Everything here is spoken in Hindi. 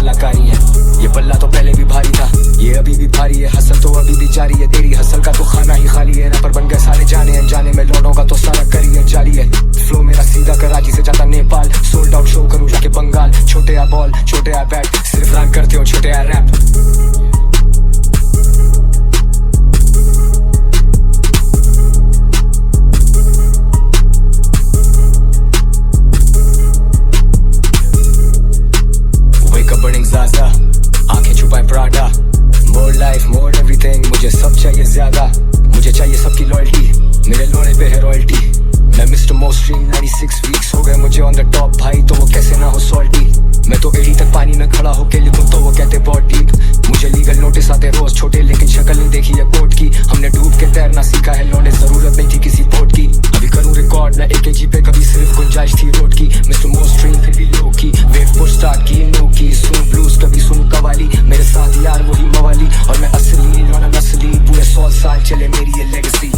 कलाकारी है। ये पल्ला तो पहले भी भारी था, ये अभी भी भारी है। हसल तो अभी भी जारी है, तेरी हसल का तो खाना ही खाली है। रैपर बन गए सारे जाने अनजाने में, लौटों का तो सारा करियर जारी है। फ्लो मेरा सीधा कराची से जाता नेपाल, सोल्ड आउट शो करूँ जाके बंगाल। छोटे आ बॉल छोटे आ बैट, सिर्फ रन करते हो छोटे आ रैप। आंखें छुपाए Prada, more life more everything. मुझे सब चाहिए ज्यादा, मुझे चाहिए सबकी लॉयल्टी, मेरे लोने पे है रॉयल्टी। मैं मिस्टर मोस्ट्रीम 96 वीक्स हो गए मुझे ऑन द टॉप भाई, तो वो कैसे ना हो सॉल्टी। मैं तो एडी तक पानी में खड़ा होके लिखूं तो वो कहते बहुत डीप। मुझे लीगल नोटिस आते रोज छोटे, लेकिन शक्ल नहीं देखी है कोर्ट की। हमने डूब के तैरना सीखा है लौंडे, जरूरत नहीं थी किसी बोट की। अभी करूं रिकॉर्ड ना AKG पे, कभी सिर्फ गुंजाइश थी रोड की। मिस्टर मोस्ट्रीम फिर भी लो की, वेव पुश स्टार्ट की नो की। सुन ब्लूज कभी सुन कवाली, मेरे साथ यार वही मवाली। और मैं असली लौंडा नस्ली, पूरे 100 साल चले मेरी ये लेगेसी।